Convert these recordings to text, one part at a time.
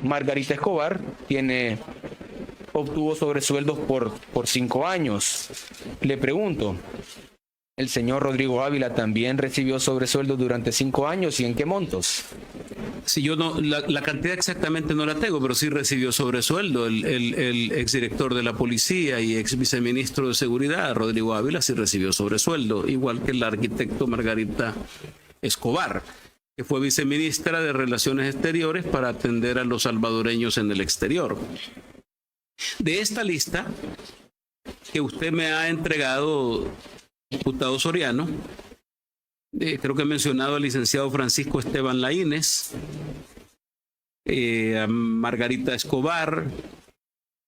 Margarita Escobar obtuvo sobresueldos por 5 años. Le pregunto, ¿el señor Rodrigo Ávila también recibió sobresueldos durante 5 años y en qué montos? Si yo no, la cantidad exactamente no la tengo, pero sí recibió sobresueldo. El exdirector de la policía y ex viceministro de Seguridad, Rodrigo Ávila, sí recibió sobresueldo, igual que el arquitecto Margarita Escobar, que fue viceministra de Relaciones Exteriores para atender a los salvadoreños en el exterior. De esta lista que usted me ha entregado, diputado Soriano, creo que he mencionado al licenciado Francisco Esteban Laínez, a Margarita Escobar,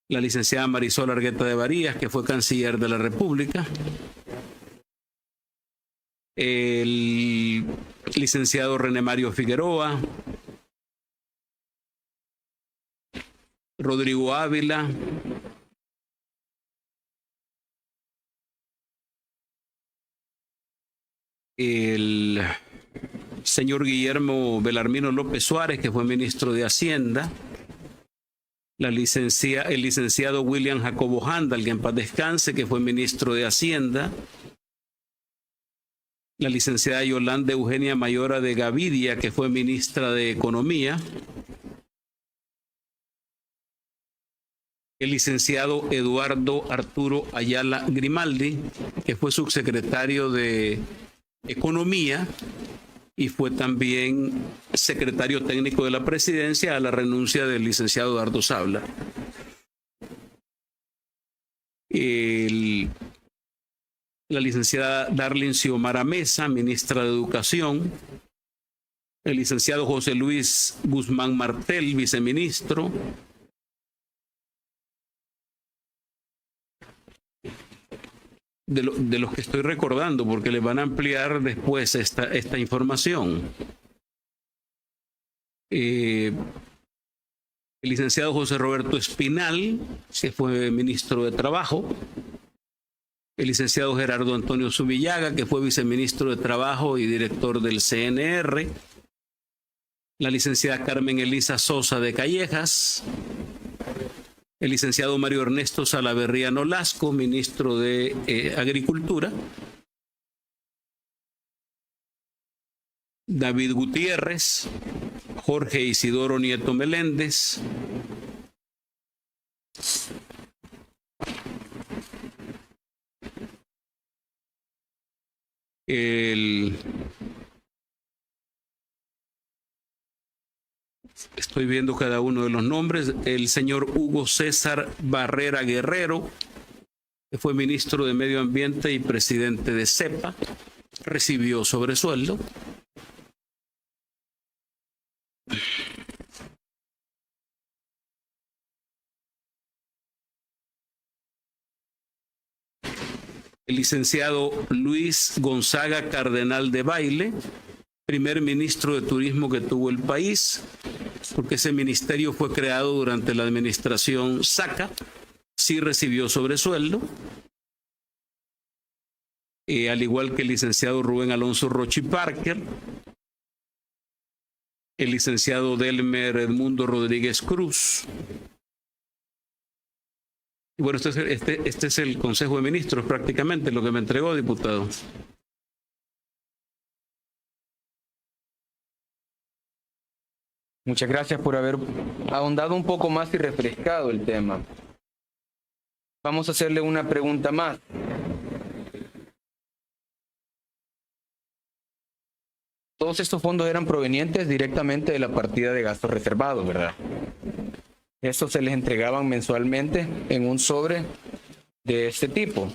la licenciada Marisol Argueta de Varías, que fue canciller de la República, el licenciado René Mario Figueroa, Rodrigo Ávila, el señor Guillermo Belarmino López Suárez, que fue ministro de Hacienda, el licenciado William Jacobo Handal, que en paz descanse, que fue ministro de Hacienda, la licenciada Yolanda Eugenia Mayora de Gavidia, que fue ministra de Economía, el licenciado Eduardo Arturo Ayala Grimaldi, que fue subsecretario de Economía y fue también secretario técnico de la presidencia a la renuncia del licenciado Eduardo Sabla. La licenciada Darlene Xiomara Mesa, ministra de Educación, el licenciado José Luis Guzmán Martel, viceministro, de los que estoy recordando, porque les van a ampliar después esta información. El licenciado José Roberto Espinal, que fue ministro de Trabajo, el licenciado Gerardo Antonio Zubillaga, que fue viceministro de Trabajo y director del CNR, la licenciada Carmen Elisa Sosa de Callejas, el licenciado Mario Ernesto Salaverría Nolasco, ministro de Agricultura, David Gutiérrez, Jorge Isidoro Nieto Meléndez, estoy viendo cada uno de los nombres, el señor Hugo César Barrera Guerrero, que fue ministro de Medio Ambiente y presidente de CEPA, recibió sobresueldo. El licenciado Luis Gonzaga Cardenal de Baile, primer ministro de Turismo que tuvo el país, porque ese ministerio fue creado durante la administración Saca, sí recibió sobresueldo, al igual que el licenciado Rubén Alonso Rochi Parker, el licenciado Delmer Edmundo Rodríguez Cruz. Y bueno, este es el Consejo de Ministros prácticamente, lo que me entregó, diputado. Muchas gracias por haber ahondado un poco más y refrescado el tema. Vamos a hacerle una pregunta más. Todos estos fondos eran provenientes directamente de la partida de gastos reservados, ¿verdad? Estos se les entregaban mensualmente en un sobre de este tipo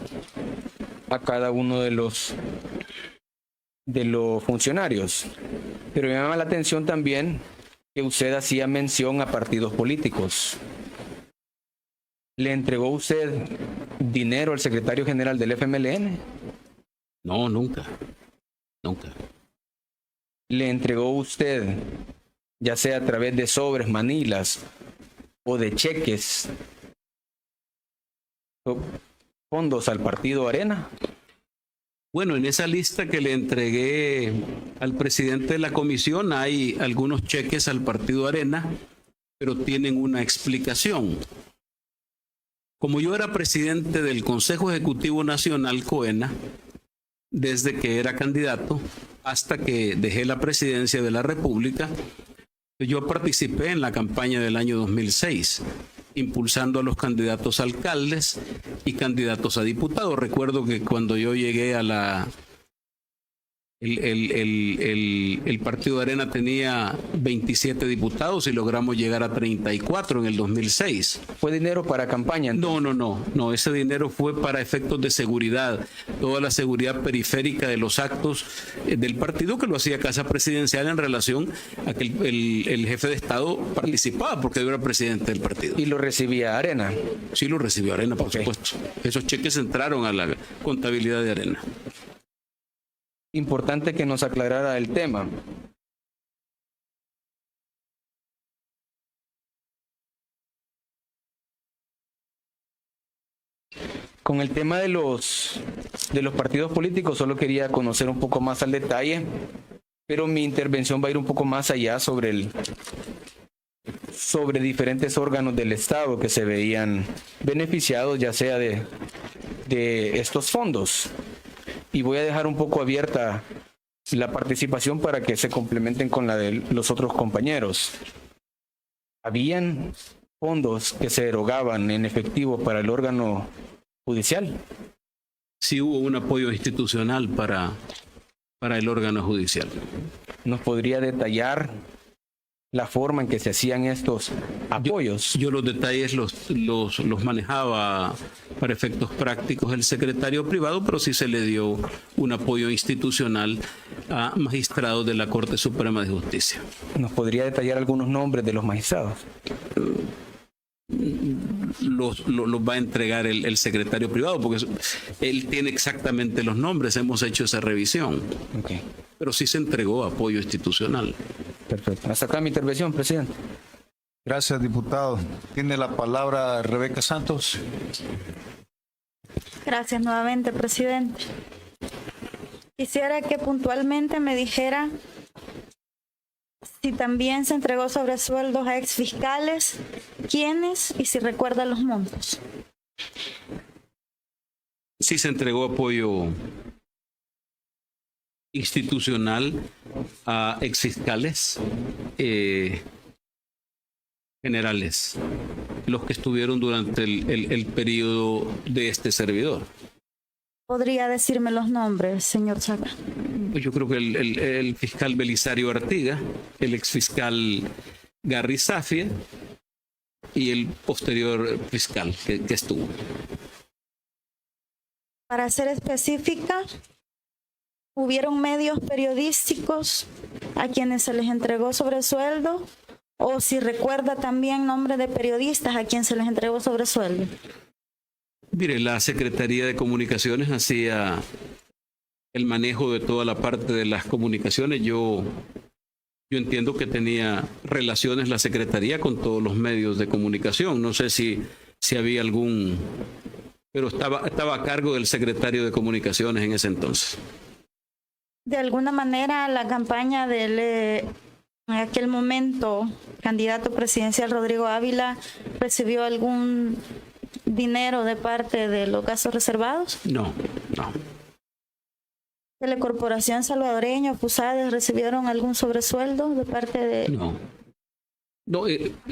a cada uno de los funcionarios. Pero me llama la atención también que usted hacía mención a partidos políticos. ¿Le entregó usted dinero al secretario general del FMLN? No, nunca. Nunca. ¿Le entregó usted, ya sea a través de sobres, manilas o de cheques, fondos al partido Arena? Bueno, en esa lista que le entregué al presidente de la comisión hay algunos cheques al partido Arena, pero tienen una explicación. Como yo era presidente del Consejo Ejecutivo Nacional, COENA, desde que era candidato hasta que dejé la presidencia de la República, yo participé en la campaña del año 2006, impulsando a los candidatos a alcaldes y candidatos a diputados. Recuerdo que cuando yo llegué a el Partido de Arena tenía 27 diputados y logramos llegar a 34 en el 2006. ¿Fue dinero para campaña? No, ese dinero fue para efectos de seguridad, toda la seguridad periférica de los actos del partido, que lo hacía Casa Presidencial en relación a que el jefe de Estado participaba porque yo era presidente del partido. ¿Y lo recibía Arena? Sí, lo recibió Arena, por supuesto. Esos cheques entraron a la contabilidad de Arena. Importante que nos aclarara el tema. Con el tema de los partidos políticos, solo quería conocer un poco más al detalle, pero mi intervención va a ir un poco más allá sobre diferentes órganos del Estado que se veían beneficiados, ya sea de estos fondos. Y voy a dejar un poco abierta la participación para que se complementen con la de los otros compañeros. ¿Habían fondos que se erogaban en efectivo para el órgano judicial? Sí hubo un apoyo institucional para el órgano judicial. ¿Nos podría detallar la forma en que se hacían estos apoyos? Yo los detalles los manejaba para efectos prácticos el secretario privado, pero sí se le dio un apoyo institucional a magistrados de la Corte Suprema de Justicia. ¿Nos podría detallar algunos nombres de los magistrados? Los va a entregar el secretario privado, porque él tiene exactamente los nombres, hemos hecho esa revisión. Okay. Pero sí se entregó apoyo institucional. Perfecto. Hasta acá mi intervención, presidente. Gracias, diputado. Tiene la palabra Rebeca Santos. Gracias nuevamente, presidente. Quisiera que puntualmente me dijera si también se entregó sobresueldos a exfiscales, quiénes y si recuerda los montos. Sí se entregó apoyo institucional a exfiscales generales, los que estuvieron durante el periodo de este servidor. ¿Podría decirme los nombres, señor Saca? Pues yo creo que el fiscal Belisario Artiga, el exfiscal Garry Zafia y el posterior fiscal que estuvo. Para ser específica, ¿hubieron medios periodísticos a quienes se les entregó sobresueldo? O si recuerda también nombre de periodistas a quien se les entregó sobresueldo. Mire, la Secretaría de Comunicaciones hacía el manejo de toda la parte de las comunicaciones. Yo entiendo que tenía relaciones la Secretaría con todos los medios de comunicación. No sé si había algún, pero estaba a cargo del secretario de Comunicaciones en ese entonces. De alguna manera, la campaña del en aquel momento candidato presidencial Rodrigo Ávila recibió algún dinero de parte de los gastos reservados. No. ¿Telecorporación Salvadoreña, FUSADES recibieron algún sobresueldo de parte de...? No,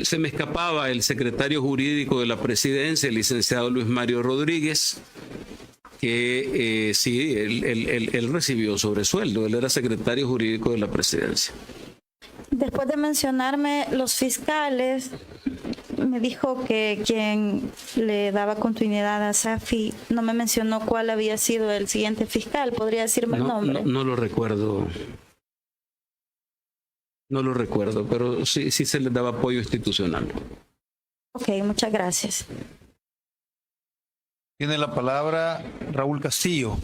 se me escapaba el secretario jurídico de la presidencia, el licenciado Luis Mario Rodríguez, que sí, él recibió sobresueldo, él era secretario jurídico de la presidencia. Después de mencionarme los fiscales, me dijo que quien le daba continuidad a Safi no me mencionó cuál había sido el siguiente fiscal. ¿Podría decirme el nombre? No lo recuerdo. No lo recuerdo, pero sí se le daba apoyo institucional. Ok, muchas gracias. Tiene la palabra Raúl Castillo.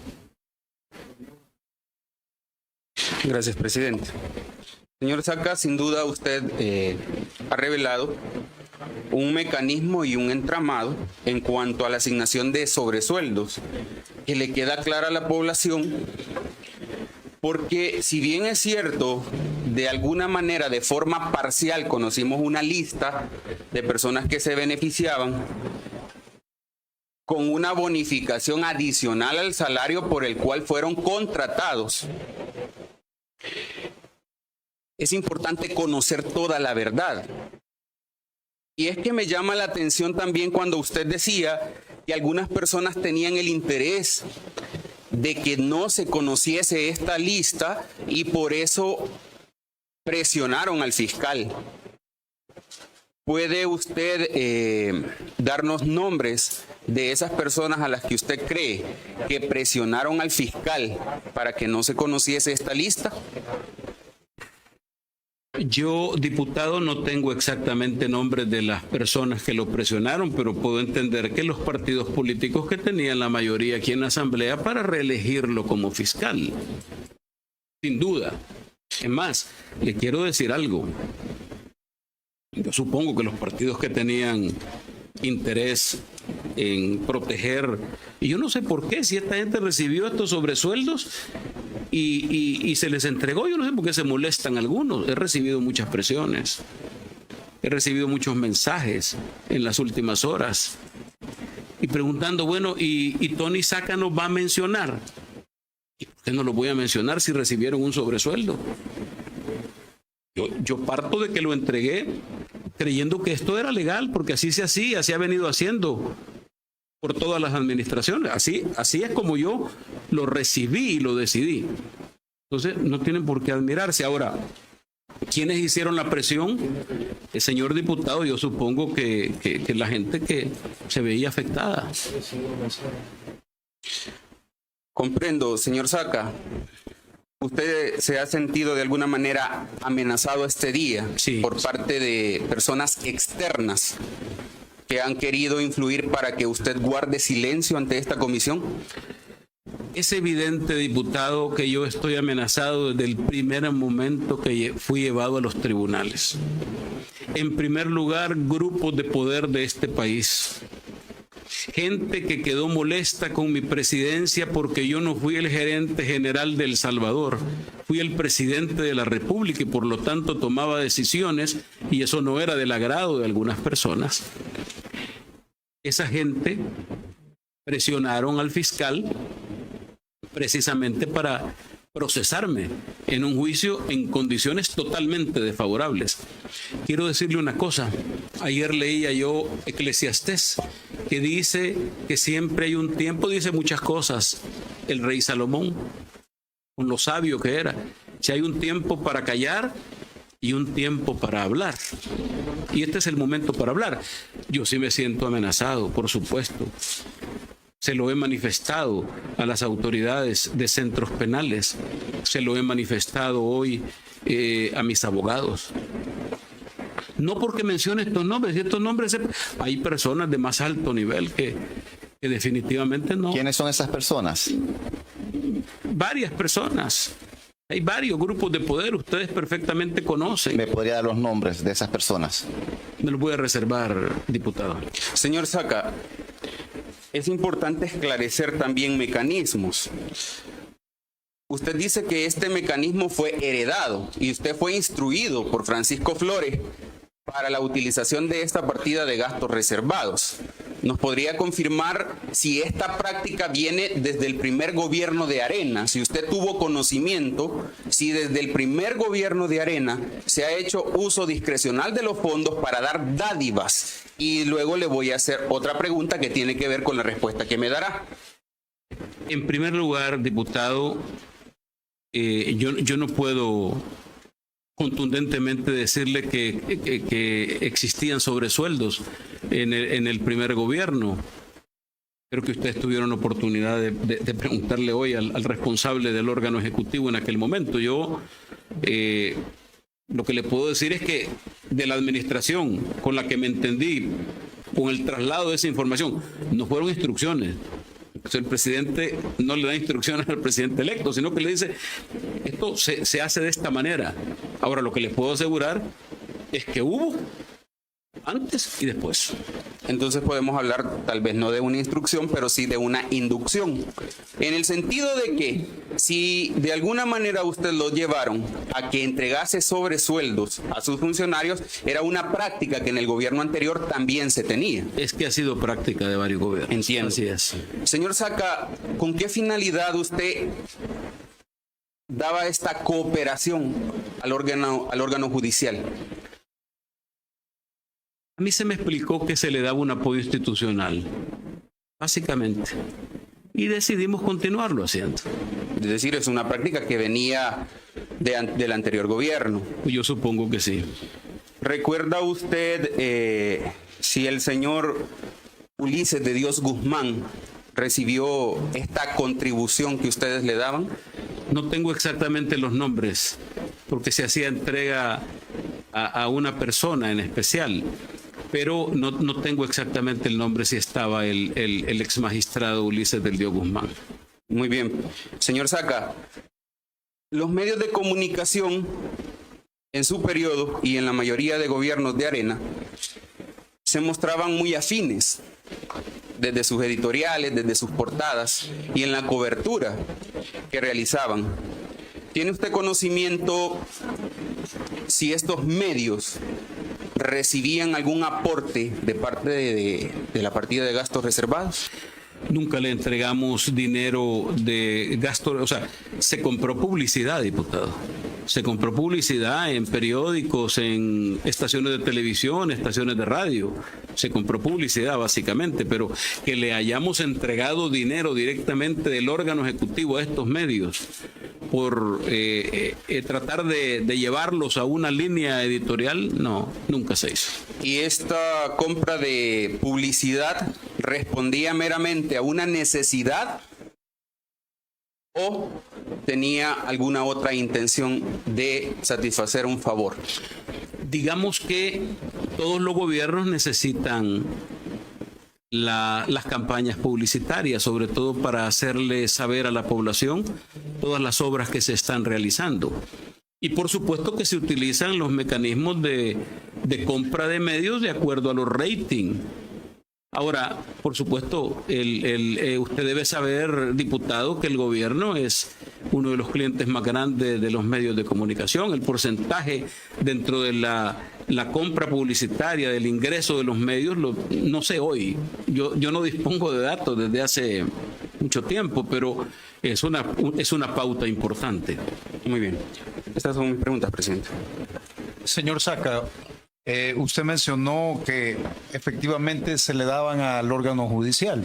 Gracias, presidente. Señor Saca, sin duda usted ha revelado un mecanismo y un entramado en cuanto a la asignación de sobresueldos que le queda clara a la población, porque si bien es cierto, de alguna manera, de forma parcial, conocimos una lista de personas que se beneficiaban con una bonificación adicional al salario por el cual fueron contratados. Es importante conocer toda la verdad. Y es que me llama la atención también cuando usted decía que algunas personas tenían el interés de que no se conociese esta lista y por eso presionaron al fiscal. ¿Puede usted darnos nombres de esas personas a las que usted cree que presionaron al fiscal para que no se conociese esta lista? Yo, diputado, no tengo exactamente nombres de las personas que lo presionaron, pero puedo entender que los partidos políticos que tenían la mayoría aquí en la Asamblea para reelegirlo como fiscal. Sin duda. Es más, le quiero decir algo. Yo supongo que los partidos que tenían interés en proteger, y yo no sé por qué, si esta gente recibió estos sobresueldos y se les entregó, yo no sé por qué se molestan algunos. He recibido muchas presiones, he recibido muchos mensajes en las últimas horas y preguntando, bueno, ¿y Tony Saca nos va a mencionar? ¿Y por qué no lo voy a mencionar si recibieron un sobresueldo? Yo parto de que lo entregué creyendo que esto era legal, porque así se hacía, así ha venido haciendo por todas las administraciones. Así es como yo lo recibí y lo decidí. Entonces, no tienen por qué admirarse. Ahora, ¿quiénes hicieron la presión? El señor diputado, yo supongo que la gente que se veía afectada. Comprendo, señor Saca. ¿Usted se ha sentido de alguna manera amenazado este día por parte de personas externas que han querido influir para que usted guarde silencio ante esta comisión? Es evidente, diputado, que yo estoy amenazado desde el primer momento que fui llevado a los tribunales. En primer lugar, grupos de poder de este país. Gente que quedó molesta con mi presidencia porque yo no fui el gerente general de El Salvador, fui el presidente de la República y por lo tanto tomaba decisiones y eso no era del agrado de algunas personas. Esa gente presionaron al fiscal precisamente para procesarme en un juicio en condiciones totalmente desfavorables. Quiero decirle una cosa. Ayer leía yo Eclesiastés, que dice que siempre hay un tiempo, dice muchas cosas, el rey Salomón, con lo sabio que era. Si hay un tiempo para callar y un tiempo para hablar. Y este es el momento para hablar. Yo sí me siento amenazado, por supuesto. Se lo he manifestado a las autoridades de centros penales. Se lo he manifestado hoy a mis abogados. No porque mencione estos nombres. Hay personas de más alto nivel que definitivamente no. ¿Quiénes son esas personas? Varias personas. Hay varios grupos de poder. Ustedes perfectamente conocen. ¿Me podría dar los nombres de esas personas? Me los voy a reservar, diputado. Señor Saca, es importante esclarecer también mecanismos. Usted dice que este mecanismo fue heredado y usted fue instruido por Francisco Flores para la utilización de esta partida de gastos reservados. ¿Nos podría confirmar si esta práctica viene desde el primer gobierno de Arena? Si usted tuvo conocimiento, si desde el primer gobierno de Arena se ha hecho uso discrecional de los fondos para dar dádivas. Y luego le voy a hacer otra pregunta que tiene que ver con la respuesta que me dará. En primer lugar, diputado, yo no puedo contundentemente decirle que existían sobresueldos en el primer gobierno. Creo que ustedes tuvieron oportunidad de preguntarle hoy al responsable del órgano ejecutivo en aquel momento. Yo lo que le puedo decir es que de la administración con la que me entendí, con el traslado de esa información, no fueron instrucciones. O sea, el presidente no le da instrucciones al presidente electo, sino que le dice, esto se hace de esta manera. Ahora, lo que les puedo asegurar es que hubo antes y después. Entonces podemos hablar tal vez no de una instrucción, pero sí de una inducción. En el sentido de que si de alguna manera usted lo llevaron a que entregase sobresueldos a sus funcionarios, era una práctica que en el gobierno anterior también se tenía. Es que ha sido práctica de varios gobiernos. Entiendo. Así es. Señor Saca, ¿con qué finalidad usted daba esta cooperación al órgano judicial? A mí se me explicó que se le daba un apoyo institucional, básicamente. Y decidimos continuarlo haciendo. Es decir, es una práctica que venía del anterior gobierno. Yo supongo que sí. ¿Recuerda usted si el señor Ulises de Dios Guzmán recibió esta contribución que ustedes le daban? No tengo exactamente los nombres, porque se hacía entrega a una persona en especial, pero no tengo exactamente el nombre si estaba el ex magistrado Ulises del Dios Guzmán. Muy bien. Señor Saca, los medios de comunicación en su periodo y en la mayoría de gobiernos de Arena se mostraban muy afines desde sus editoriales, desde sus portadas y en la cobertura que realizaban. ¿Tiene usted conocimiento si estos medios recibían algún aporte de parte de la partida de gastos reservados? Nunca le entregamos dinero de gasto, o sea, se compró publicidad, diputado. Se compró publicidad en periódicos, en estaciones de televisión, estaciones de radio. Se compró publicidad básicamente, pero que le hayamos entregado dinero directamente del órgano ejecutivo a estos medios por tratar de llevarlos a una línea editorial, no, nunca se hizo. ¿Y esta compra de publicidad respondía meramente a una necesidad o tenía alguna otra intención de satisfacer un favor? Digamos que todos los gobiernos necesitan las campañas publicitarias, sobre todo para hacerle saber a la población todas las obras que se están realizando. Y por supuesto que se utilizan los mecanismos de compra de medios de acuerdo a los ratings. Ahora, por supuesto, usted debe saber, diputado, que el gobierno es uno de los clientes más grandes de los medios de comunicación. El porcentaje dentro de la compra publicitaria, del ingreso de los medios, no sé hoy. Yo no dispongo de datos desde hace mucho tiempo, pero es una pauta importante. Muy bien. Estas son mis preguntas, presidente. Señor Saca, usted mencionó que efectivamente se le daban al órgano judicial.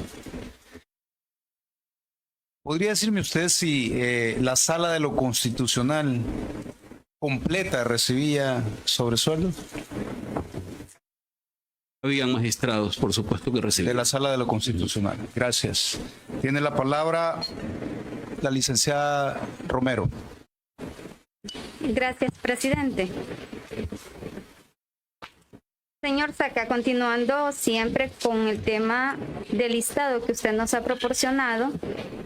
¿Podría decirme usted si la Sala de lo Constitucional completa recibía sobresueldos? Habían magistrados, por supuesto, que recibían. De la Sala de lo Constitucional. Gracias. Tiene la palabra la licenciada Romero. Gracias, presidente. Señor Saca, continuando siempre con el tema del listado que usted nos ha proporcionado,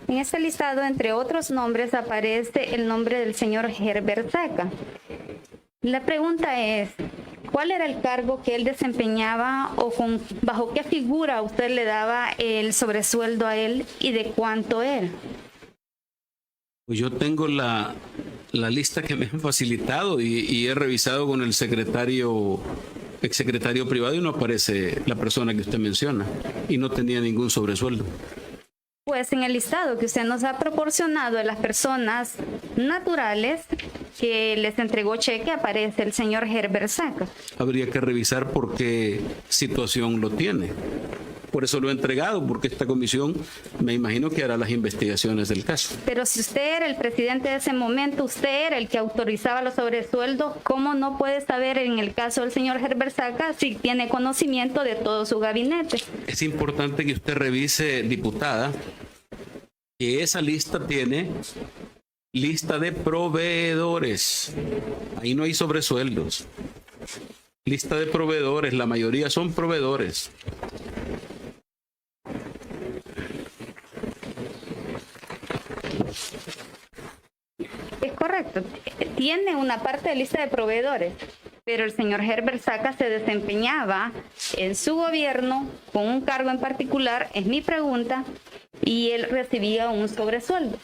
en este listado, entre otros nombres, aparece el nombre del señor Herbert Saca. La pregunta es, ¿cuál era el cargo que él desempeñaba o bajo qué figura usted le daba el sobresueldo a él y de cuánto era? Pues yo tengo la lista que me han facilitado y he revisado con el exsecretario privado y no aparece la persona que usted menciona y no tenía ningún sobresueldo. Pues en el listado que usted nos ha proporcionado de las personas naturales que les entregó cheque aparece el señor Herbert Saca. Habría que revisar por qué situación lo tiene. Por eso lo he entregado, porque esta comisión me imagino que hará las investigaciones del caso. Pero si usted era el presidente de ese momento, usted era el que autorizaba los sobresueldos, ¿cómo no puede saber en el caso del señor Herbert Saca si tiene conocimiento de todo su gabinete? Es importante que usted revise, diputada, que esa lista tiene lista de proveedores. Ahí no hay sobresueldos. Lista de proveedores, la mayoría son proveedores. Es correcto. Tiene una parte de lista de proveedores. pero el señor Herbert Saca se desempeñaba en su gobierno con un cargo en particular, es mi pregunta, y él recibía un sobresueldo.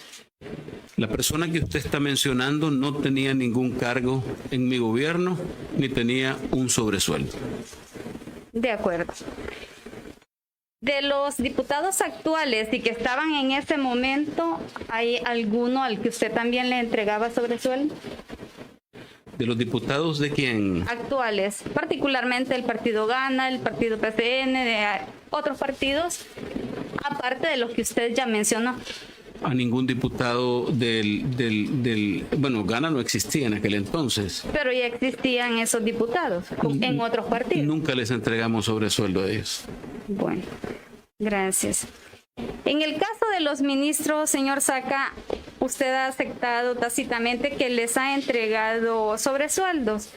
La persona que usted está mencionando no tenía ningún cargo en mi gobierno ni tenía un sobresueldo. De acuerdo. De los diputados actuales y que estaban en ese momento, ¿hay alguno al que usted también le entregaba sobresueldo? ¿De los diputados de quién? Actuales, particularmente el Partido Gana, el Partido PCN, de otros partidos, aparte de los que usted ya mencionó. A ningún diputado bueno, Gana no existía en aquel entonces. Pero ya existían esos diputados en otros partidos. Nunca les entregamos sobresueldo a ellos. Bueno, gracias. En el caso de los ministros, señor Saca, usted ha aceptado tácitamente que les ha entregado sobresueldos.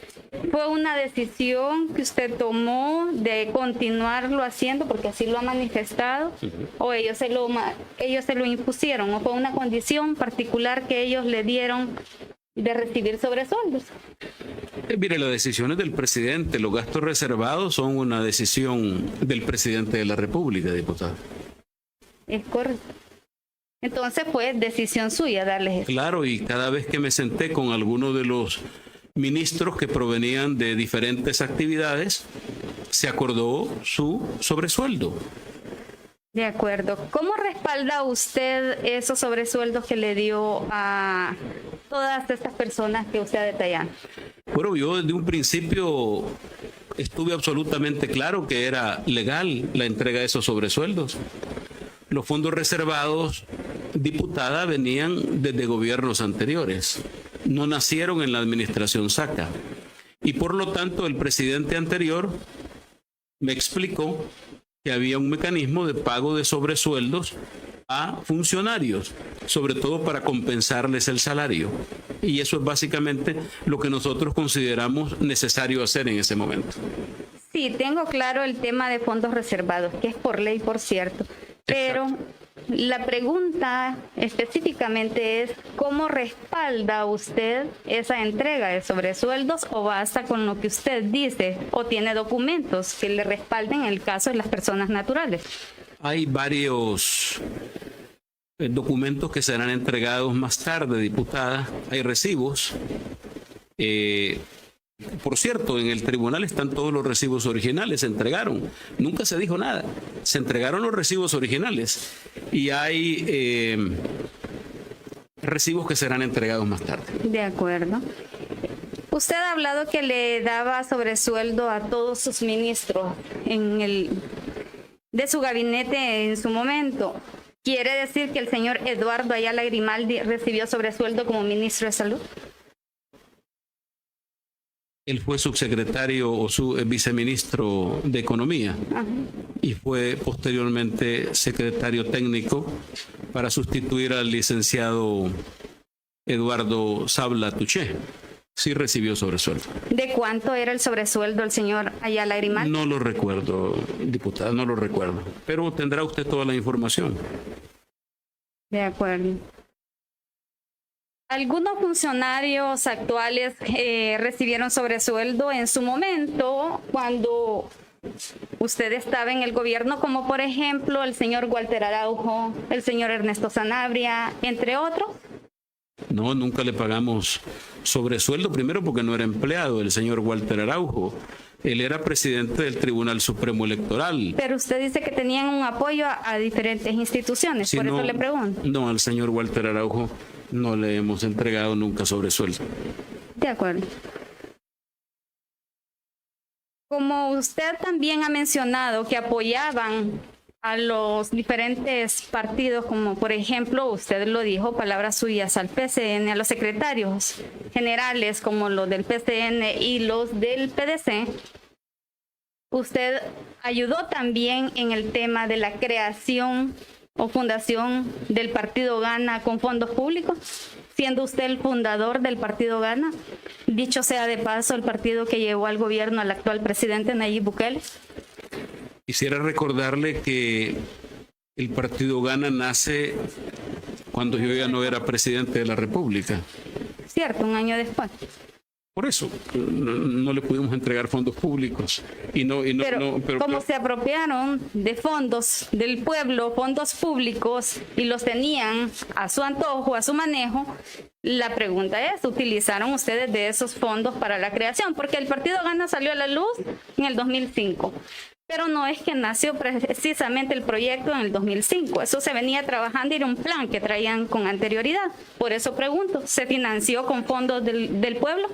¿Fue una decisión que usted tomó de continuarlo haciendo porque así lo ha manifestado? ¿O ellos se lo impusieron? ¿O fue una condición particular que ellos le dieron de recibir sobresueldos? Mire, las decisiones del presidente, los gastos reservados son una decisión del presidente de la República, diputado. Es correcto. Entonces fue decisión suya darles eso. Claro, y cada vez que me senté con alguno de los ministros que provenían de diferentes actividades, se acordó su sobresueldo. De acuerdo. ¿Cómo respalda usted esos sobresueldos que le dio a todas estas personas que usted ha detallado? Bueno, yo desde un principio estuve absolutamente claro que era legal la entrega de esos sobresueldos. Los fondos reservados, diputada, venían desde gobiernos anteriores. No nacieron en la administración Saca. Y por lo tanto, el presidente anterior me explicó que había un mecanismo de pago de sobresueldos a funcionarios, sobre todo para compensarles el salario. Y eso es básicamente lo que nosotros consideramos necesario hacer en ese momento. Sí, tengo claro el tema de fondos reservados, que es por ley, por cierto. Pero la pregunta específicamente es, ¿cómo respalda usted esa entrega de sobresueldos o basta con lo que usted dice o tiene documentos que le respalden en el caso de las personas naturales? Hay varios documentos que serán entregados más tarde, diputada. Hay recibos. Por cierto, en el tribunal están todos los recibos originales, se entregaron. Nunca se dijo nada. Se entregaron los recibos originales y hay recibos que serán entregados más tarde. De acuerdo. Usted ha hablado que le daba sobresueldo a todos sus ministros de su gabinete en su momento. ¿Quiere decir que el señor Eduardo Ayala Grimaldi recibió sobresueldo como ministro de Salud? Él fue subsecretario o viceministro de Economía. Ajá. Y fue posteriormente secretario técnico para sustituir al licenciado Eduardo Sabla Tuché. Sí recibió sobresueldo. ¿De cuánto era el sobresueldo el señor Ayala Grimaldi? No lo recuerdo, diputada, no lo recuerdo. Pero tendrá usted toda la información. De acuerdo. Algunos funcionarios actuales recibieron sobresueldo en su momento cuando usted estaba en el gobierno, como por ejemplo el señor Walter Araujo, el señor Ernesto Sanabria, entre otros. No, nunca le pagamos sobresueldo, primero porque no era empleado el señor Walter Araujo. Él era presidente del Tribunal Supremo Electoral. Pero usted dice que tenían un apoyo a diferentes instituciones, sí, por eso le pregunto. No, al señor Walter Araujo no le hemos entregado nunca sobresueldo. De acuerdo. Como usted también ha mencionado que apoyaban a los diferentes partidos, como por ejemplo, usted lo dijo, palabras suyas, al PCN, a los secretarios generales como los del PCN y los del PDC, usted ayudó también en el tema de la creación o fundación del Partido Gana con fondos públicos, siendo usted el fundador del Partido Gana, dicho sea de paso, el partido que llevó al gobierno al actual presidente Nayib Bukele. Quisiera recordarle que el Partido Gana nace cuando yo ya no era presidente de la República. Cierto, un año después. Por eso no le pudimos entregar fondos públicos. Pero como se apropiaron de fondos del pueblo, fondos públicos, y los tenían a su antojo, a su manejo, la pregunta es, ¿utilizaron ustedes de esos fondos para la creación? Porque el Partido Gana salió a la luz en el 2005. Pero no es que nació precisamente el proyecto en el 2005. Eso se venía trabajando y era un plan que traían con anterioridad. Por eso pregunto, ¿se financió con fondos del pueblo?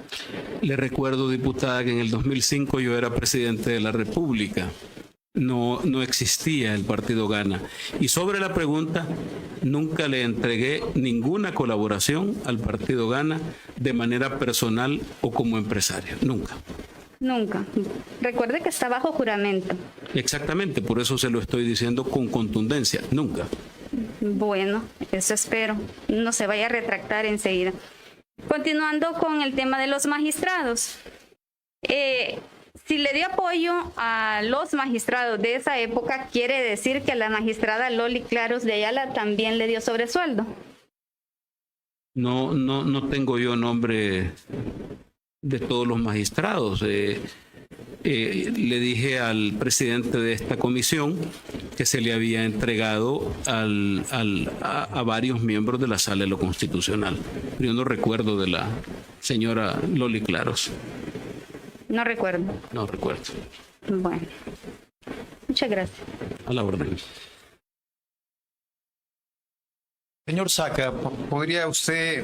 Le recuerdo, diputada, que en el 2005 yo era presidente de la República. No existía el Partido Gana. Y sobre la pregunta, nunca le entregué ninguna colaboración al Partido Gana de manera personal o como empresario. Nunca. Nunca. Recuerde que está bajo juramento. Exactamente, por eso se lo estoy diciendo con contundencia. Nunca. Bueno, eso espero. No se vaya a retractar enseguida. Continuando con el tema de los magistrados. Si le dio apoyo a los magistrados de esa época, quiere decir que a la magistrada Loli Claros de Ayala también le dio sobresueldo. No tengo yo nombre de todos los magistrados. Le dije al presidente de esta comisión que se le había entregado a varios miembros de la Sala de lo Constitucional. Yo no recuerdo de la señora Loli Claros. No recuerdo. No recuerdo. Bueno, muchas gracias. A la orden. Señor Saca, ¿podría usted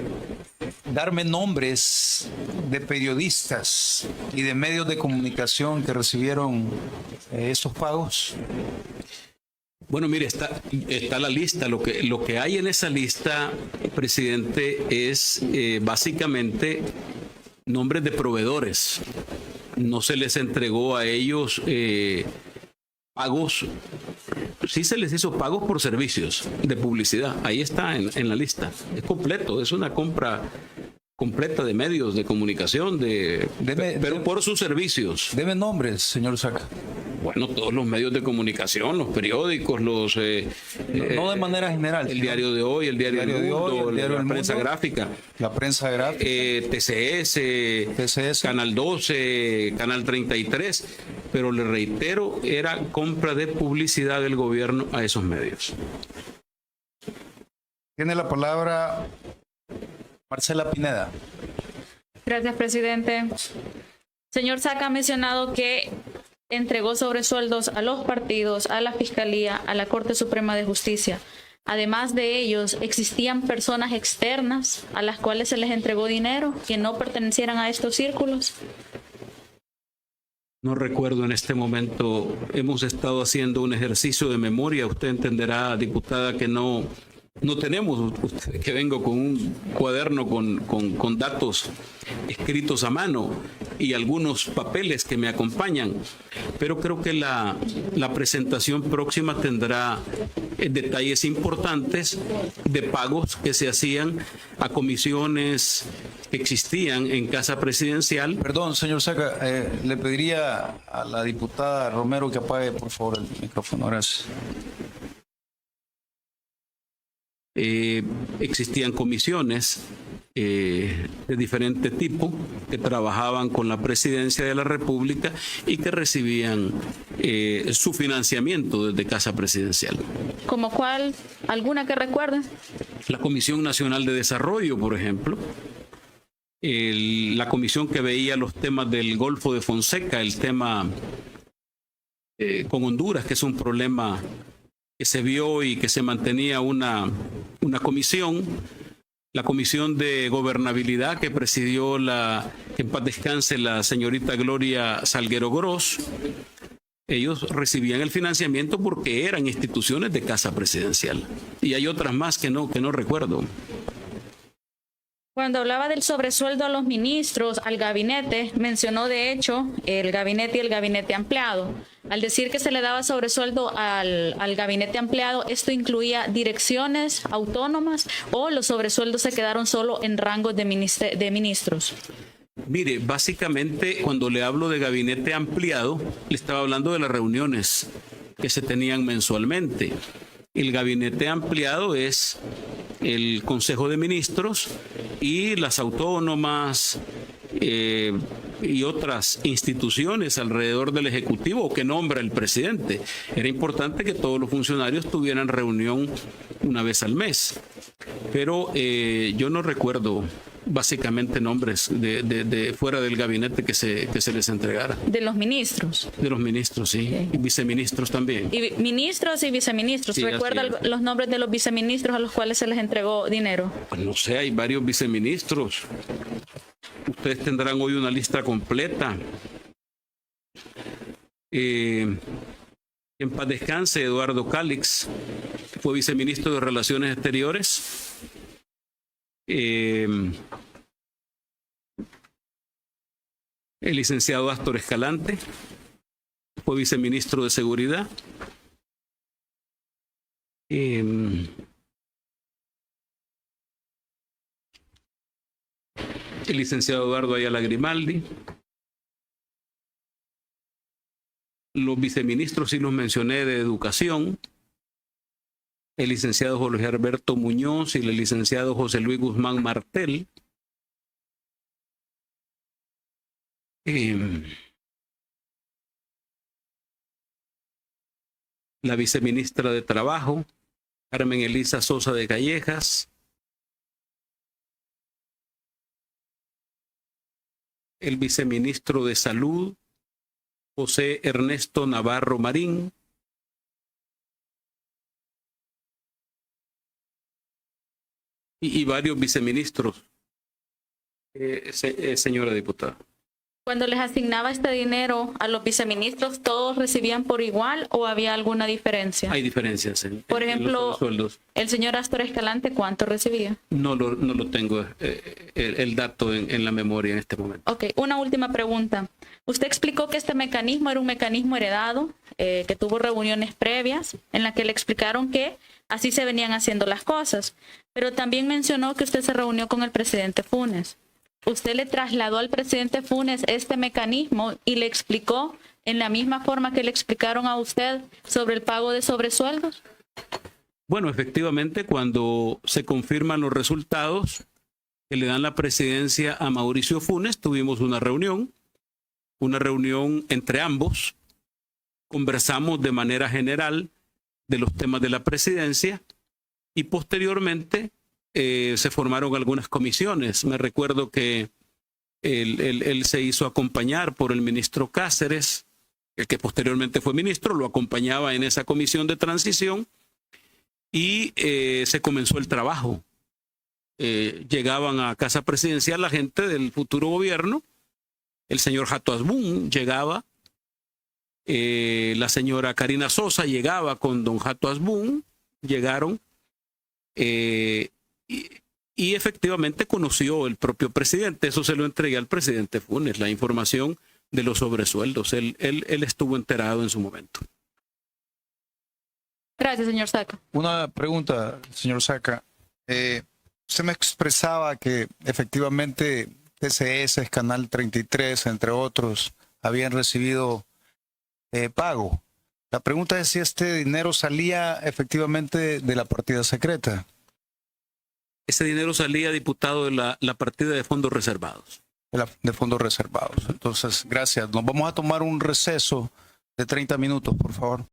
darme nombres de periodistas y de medios de comunicación que recibieron esos pagos? Bueno, mire, está la lista. Lo que hay en esa lista, presidente, es básicamente nombres de proveedores. No se les entregó a ellos pagos. Sí se les hizo pagos por servicios de publicidad. Ahí está en la lista. Es completo, es una compra completa de medios de comunicación, pero por sus servicios. Deme nombres, señor Saca. Bueno, todos los medios de comunicación, los periódicos, no de manera general. El Diario de Hoy, el Diario del Mundo, la prensa gráfica. La prensa gráfica. TCS, Canal 12, Canal 33. Pero le reitero, era compra de publicidad del gobierno a esos medios. Tiene la palabra Marcela Pineda. Gracias, presidente. Señor Saca ha mencionado que entregó sobresueldos a los partidos, a la Fiscalía, a la Corte Suprema de Justicia. Además de ellos, ¿existían personas externas a las cuales se les entregó dinero que no pertenecieran a estos círculos? No recuerdo en este momento. Hemos estado haciendo un ejercicio de memoria. Usted entenderá, diputada, que no tenemos, que vengo con un cuaderno con datos escritos a mano y algunos papeles que me acompañan, pero creo que la presentación próxima tendrá detalles importantes de pagos que se hacían a comisiones que existían en Casa Presidencial. Perdón, señor Saca, le pediría a la diputada Romero que apague, por favor, el micrófono. Gracias. Existían comisiones de diferente tipo que trabajaban con la Presidencia de la República y que recibían su financiamiento desde Casa Presidencial. ¿Como cuál? ¿Alguna que recuerden? La Comisión Nacional de Desarrollo, por ejemplo. La comisión que veía los temas del Golfo de Fonseca, el tema con Honduras, que es un problema que se vio y que se mantenía una comisión. La comisión de gobernabilidad que presidió que en paz descanse la señorita Gloria Salguero Gross. Ellos recibían el financiamiento porque eran instituciones de Casa Presidencial. Y hay otras más que no recuerdo. Cuando hablaba del sobresueldo a los ministros, al gabinete, mencionó de hecho el gabinete y el gabinete ampliado. Al decir que se le daba sobresueldo al gabinete ampliado, ¿esto incluía direcciones autónomas o los sobresueldos se quedaron solo en rangos de ministros? Mire, básicamente cuando le hablo de gabinete ampliado, le estaba hablando de las reuniones que se tenían mensualmente. El gabinete ampliado es el Consejo de Ministros y las autónomas, y otras instituciones alrededor del Ejecutivo que nombra el presidente. Era importante que todos los funcionarios tuvieran reunión una vez al mes. Pero yo no recuerdo básicamente nombres de fuera del gabinete que se les entregara. De los ministros. De los ministros, sí. Ok. Y viceministros también. Y ministros y viceministros. Sí, ¿Recuerda así es. los nombres de los viceministros a los cuales se les entregó dinero? Pues no sé, hay varios viceministros. Ustedes tendrán hoy una lista completa. En paz descanse, Eduardo Cálix fue viceministro de Relaciones Exteriores. El licenciado Astor Escalante fue viceministro de Seguridad. El licenciado Eduardo Ayala Grimaldi. Los viceministros, sí los mencioné, de Educación. El licenciado Jorge Alberto Muñoz y el licenciado José Luis Guzmán Martel. La viceministra de Trabajo, Carmen Elisa Sosa de Callejas. El viceministro de Salud, José Ernesto Navarro Marín. Y varios viceministros, señora diputada. Cuando les asignaba este dinero a los viceministros, ¿todos recibían por igual o había alguna diferencia? Hay diferencias Por en ejemplo, los sueldos. el señor Astor Escalante, ¿cuánto recibía? No lo tengo el dato en la memoria en este momento. Ok, una última pregunta. Usted explicó que este mecanismo era un mecanismo heredado, que tuvo reuniones previas en las que le explicaron que así se venían haciendo las cosas, pero también mencionó que usted se reunió con el presidente Funes. ¿Usted le trasladó al presidente Funes este mecanismo y le explicó en la misma forma que le explicaron a usted sobre el pago de sobresueldos? Bueno, efectivamente, cuando se confirman los resultados que le dan la presidencia a Mauricio Funes, tuvimos una reunión entre ambos. Conversamos de manera general de los temas de la presidencia y posteriormente se formaron algunas comisiones. Me recuerdo que él se hizo acompañar por el ministro Cáceres, el que posteriormente fue ministro, lo acompañaba en esa comisión de transición y se comenzó el trabajo. Llegaban a Casa Presidencial la gente del futuro gobierno, el señor Jato Asbun llegaba, la señora Karina Sosa llegaba con don Jato Asbun, llegaron y efectivamente conoció el propio presidente. Eso se lo entregué al presidente Funes, la información de los sobresueldos. Él estuvo enterado en su momento. Gracias, señor Saca. Una pregunta, señor Saca. Usted me expresaba que efectivamente TCS, Canal 33, entre otros, habían recibido pago. La pregunta es si este dinero salía efectivamente de la partida secreta. Ese dinero salía, diputado, de la partida de fondos reservados. De fondos reservados. Entonces, gracias. Nos vamos a tomar un receso de 30 minutos, por favor.